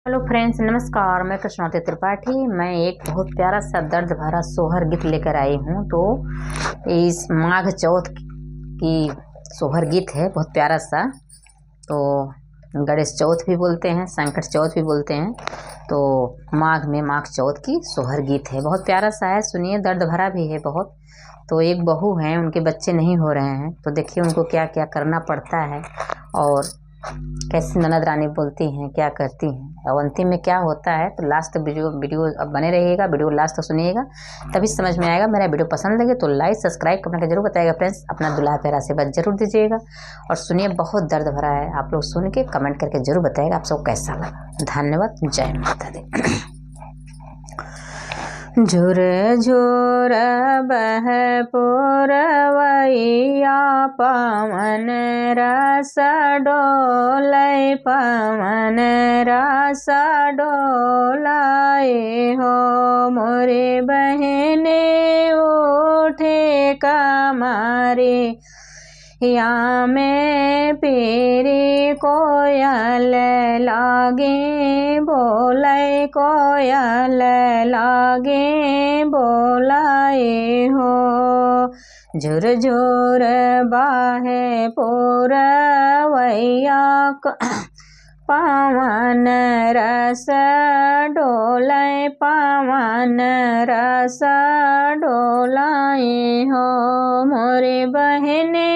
Hello friends, नमस्कार। मैं कृष्णावती त्रिपाठी। मैं एक बहुत प्यारा सा दर्द भरा सोहर गीत लेकर आई हूँ। तो इस माघ चौथ की सोहर गीत है, बहुत प्यारा सा। तो गणेश चौथ भी बोलते हैं, संकट चौथ भी बोलते हैं। तो माघ में माघ चौथ की सोहर गीत है, बहुत प्यारा सा है। सुनिए, दर्द भरा भी है बहुत। तो एक बहू हैं, उनके बच्चे नहीं हो रहे हैं, तो देखिए उनको क्या क्या करना पड़ता है और कैसे ननद रानी बोलती हैं, क्या करती हैं और अंतिम में क्या होता है। तो लास्ट तक वीडियो अब बने रहिएगा, वीडियो लास्ट तक सुनिएगा, तभी समझ में आएगा। मेरा वीडियो पसंद लगे तो लाइक सब्सक्राइब करने का जरूर बताइएगा फ्रेंड्स। अपना दुल्हा प्यारा आशीर्वाद जरूर दीजिएगा और सुनिए, बहुत दर्द भरा है। आप लोग सुन के कमेंट करके जरूर बताइएगा आप सबको कैसा लगा। धन्यवाद। जय माता दी। झुर झुर बह पुरवैया, पवन रस डोलै, पवन रस डोलै हो। मोरे बहने उठे कमारे, या में पीरी कोयल लागे बोलै, कोयल लागे बोलाए हो। झुर झुर बाहे पुरवैया, पवन रस डोलै, पवन रस डोलाए हो। मोरे बहने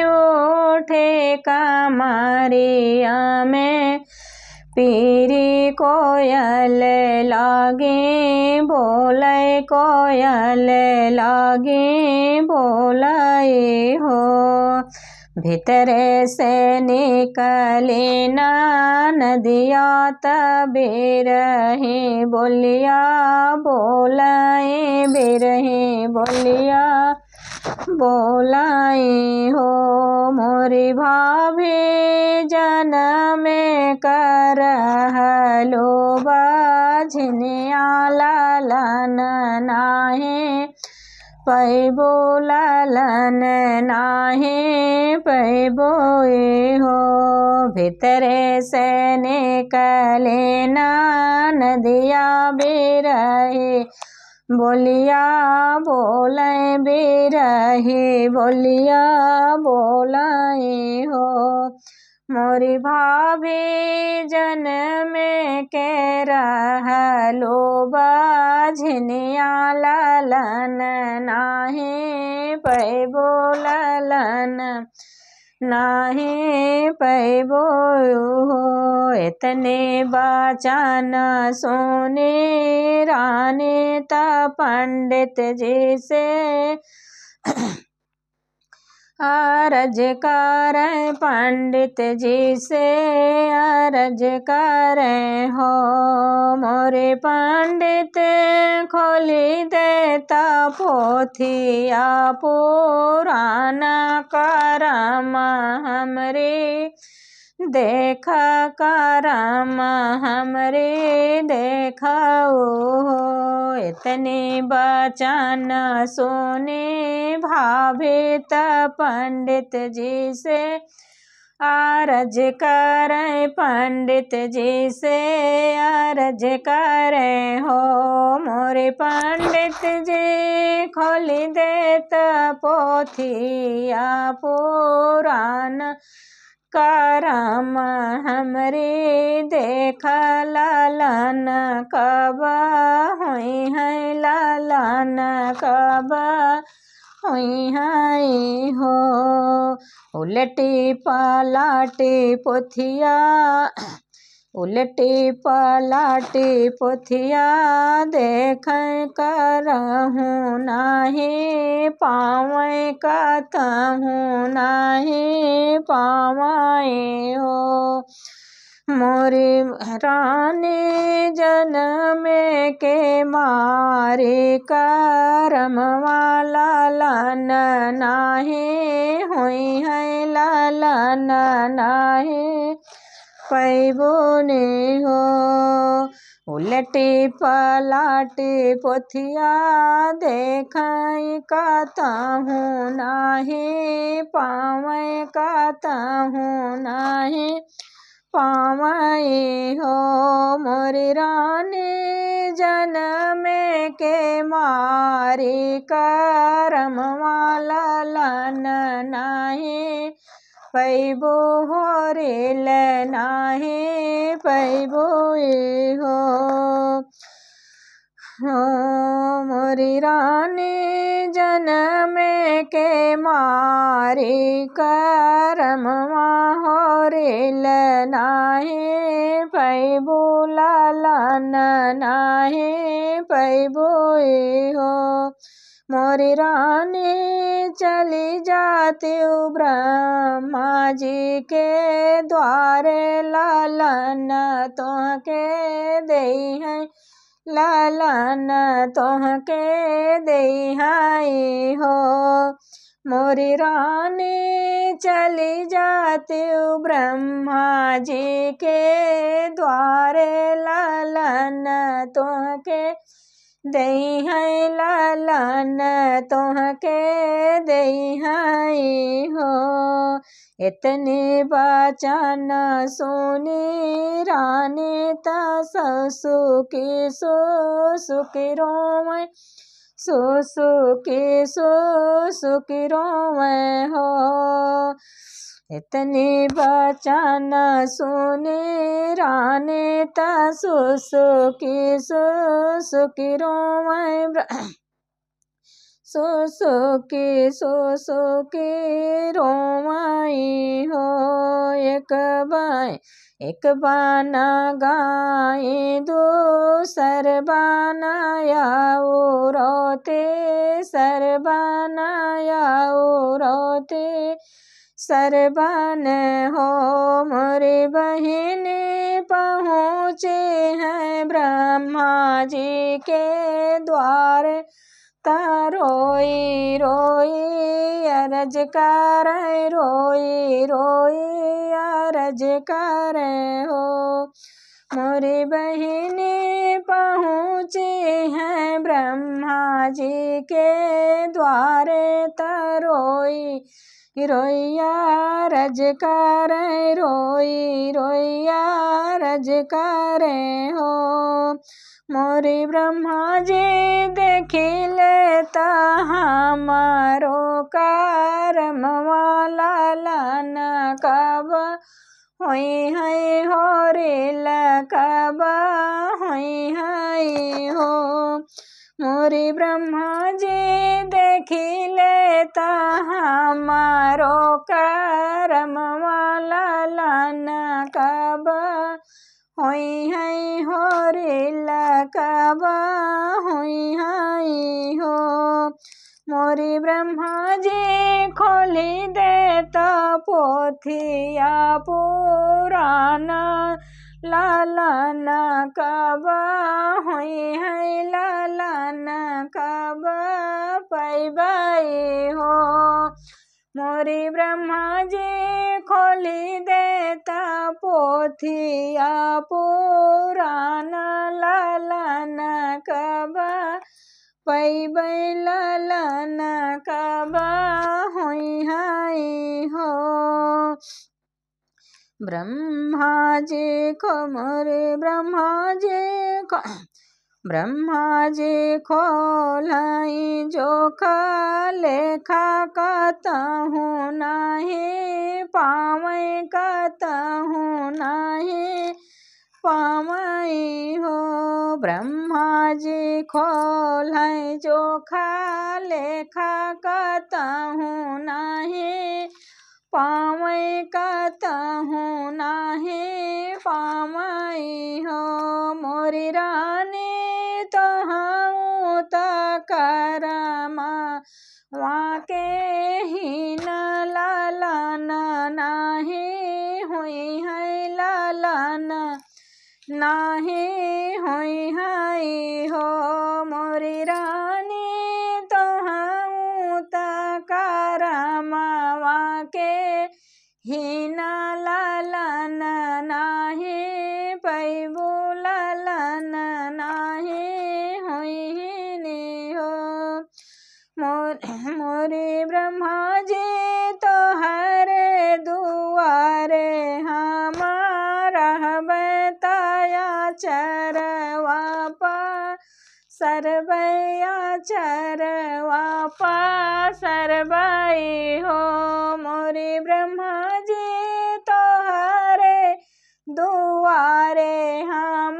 उठे कमारिया में, पीरी कोयल लागे बोलै, कोयल लागे बोलाए हो। भीतर से निकले ना नदिया, तबेरहे बोलिया बोलाए, बेरहे बोलिया बोलाए हो। मोरी भाभी जनम करहलो, बाझनिया लालन नाहे पैबो, लालन नाहे पैबो हो। भीतरे से निकले ना नदिया, बेरहे बोलिया बोलै, बेरहे बोलिया बोलाए हो। मोरी भाभी जनम के रहलो, बाझनिया लालन नाहे पैबो, लालन नाहे पैबो हो। इतने बचन सोने रानी, ता पंडित जी से अरज करें, पंडित जी से अरज करें हो। मोरे पंडित खोली देता पोथिया, पुराण करम हमरे देखा, करम हमरे देखाओ हो। इतने बचन सुने भाभी, त पंडित जी से अरज करें, पंडित जी से अरज करें हो। मोरे पंडित जी खोली देता पोथिया, पुराण करम हमरे देखा, लालन कब हुई है, लालन कब हुई है हो। उलटी पलाटी पोथिया, उलटी पलाटी पोथिया, देखें करहूँ नाहे पावें, कतहूँ नाहे पावें हो। मोरी रानी जनम के मारे, करम वाला लालन नाहे हुई है, लालन नाहे पैबो ने हो। उलटी पलाटी पोथिया, देखाई कतहूँ नाहे पावें, कतहूँ नाहे पावई हो मोरी रानी जन्म के मारी करम वाला लन नाही पैबो हो रेल नाही पैबो हो मोरी रानी जन्म के मारी करम हो रेल नाही पैबो लालन नाही पैबो हो मोरी रानी चली जाती ब्रह्मा जी के द्वारे लालन तोहके दे है लालन तोहके दे है हो मोरी रानी चली जाती ब्रह्मा जी के द्वारे लालन तोहके दे है लालन तोहके दे है हो इतने बचन सुनी रानी तसुकी सुसुकी रोवे सुसुकी सुसुकी रोवे हो इतने बचन सुनी रानी तसुकी सुसुकी रोवे सुसुकी सुसुकी रोवाई हो एक बाना गाय दूसर बनाया रोते सरबानाया रोते सरबन हो मोरी बहन पहुँचे हैं ब्रह्मा जी के द्वार रोई रोई अरज कर रोई रोई अरज कर हो मोरी बहन पहुँचे हैं ब्रह्मा जी के द्वारे तरोई रोइया रज कर रोई रोइया रज कर हो मोरी ब्रह्मा जी देखी लेता हमारो करम वाला लन कब होई है हो रेल कब होई है हो मोरी ब्रह्मा जी देखी लेता हमारो करम वाला लन कब होई है हो रेल कब होई है हो मोरी ब्रह्मा जी खोली देता पोथिया पुराना लालन कब होई है लालन कब पैबाई हो मोरी ब्रह्मा जी खोली देता पोथिया पुराना लालन कब पैबै लालन कब होई है हो ब्रह्मा जी को मोरे ब्रह्मा जी खोलाई जोखा लेखा कहूँ नाही पावै कहूँ नाही पावई हो ब्रह्मा जी खोलाई जोखा लेखा कहूँ नाही पावै कहूँ नाही पावई हो मोरी रानी तो हूँ तकरमा वहाँ के ही न लालन नाही हुई है लालन नाही हुई है हो मोरी रानी तो हूँ तकरमा वहाँ के ही न लालन नाही पैबू लालन नाही हुई नी हो मोरे ब्रह्मा जी तो हर दुआरे हमारा चरवा सरबैया चरवा सरबई हो मोरे ब्रह्मा जी तोहरे दुआरे हम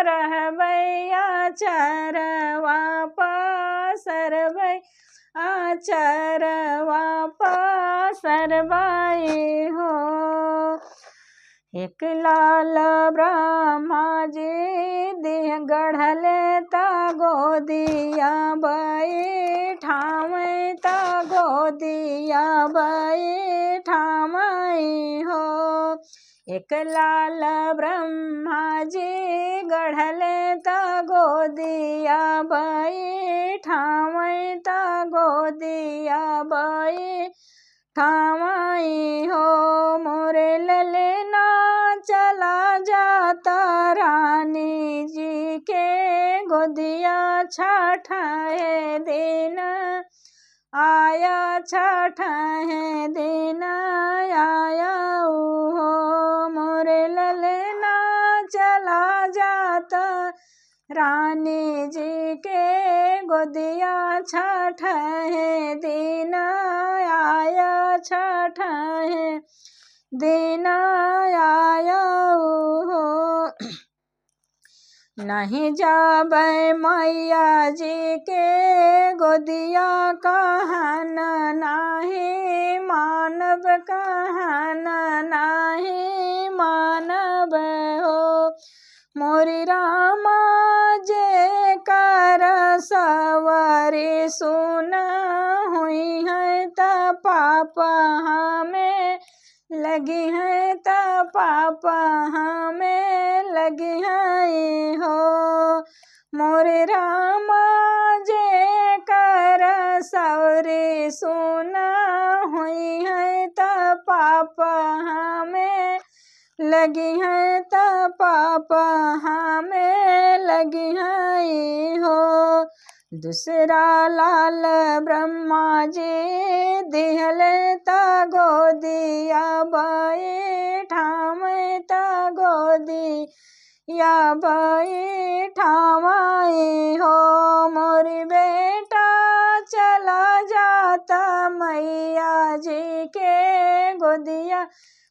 रहबैया चरवा सरबई चरवा सरबई हो। एक लाल ब्रह्मा जी देह गढ़ले ता गोदिया बैठावै ता गोदिया बैठावै हो। एक लाल ब्रह्मा जी गढ़ले ता गोदिया बैठावै ता गोदिया बैठावै हो मोरे ललना चला जाता रानी जी के गोदिया छठाए दिन आया छठाए दिन आया हो मोरे ललना चला जाता रानी जी के गोदिया छठाए दिन आया छठाए दिन आया हो। नहीं जाबै मैया जी के गोदिया कहन नाही मानव कहन नाही मानव हो मोरी रामा जे कर सवारी सुन हुई है त पाप हमें लगी है त पाप हमें लगी है हो मोरे रामा जे कर सवरी सुना हुई है त पाप हमें लगी है त पाप हमें लगी है हो। दूसरा लाल ब्रह्मा जी दिहले ता गोदिया बैठावै ता गोदिया बैठावै हो मोरी बेटा चला जाता मैया जी के गोदिया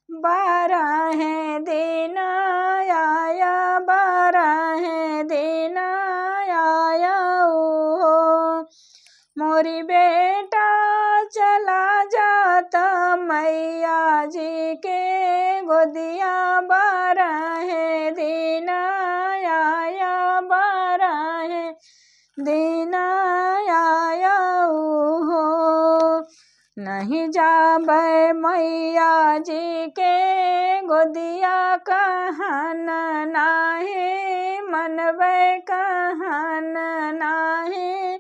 12 दिन आया 12 दिन आया हो मोरी बेटा चला जाता मैया जी के गोदिया 12 दिन आया 12 दिन आया हो। नहीं जाबै मैया जी के गोदिया कहन नाही मनबै कहन नाही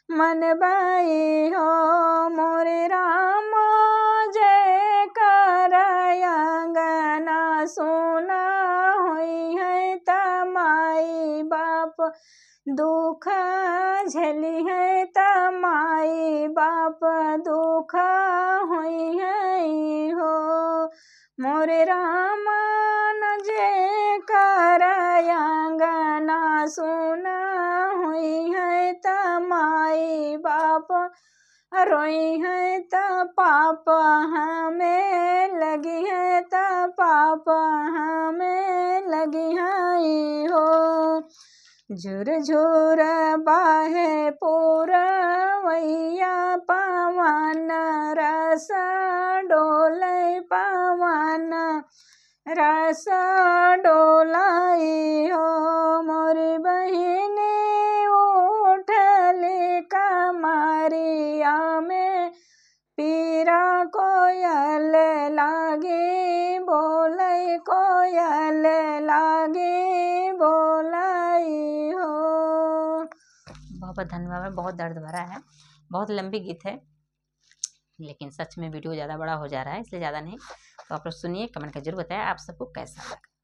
मनबै हो मोरे राम जे कर अंगना सोना हुई है त माई बाप दुख झेली है त माई बाप दुख हुई है हो मोरे राम जे कर अंगना सोना हुई है त माई बाप रोई है त पाप हमें लगी है त पाप हमें लगी है हो। झुर झुर बाहे पूरवैया पवन रस डोलै पवन रस डोलाई हो मोरी बहिनी उठली कमरिया में पीरा कोयल लागी बोलै कोयल लागी बोलाई हो। बहुत बहुत धन्यवाद। बहुत दर्द भरा है, बहुत लंबी गीत है, लेकिन सच में वीडियो ज़्यादा बड़ा हो जा रहा है, इसलिए ज़्यादा नहीं। तो आप लोग सुनिए, कमेंट कर जरूर बताएं आप सबको कैसा लगा।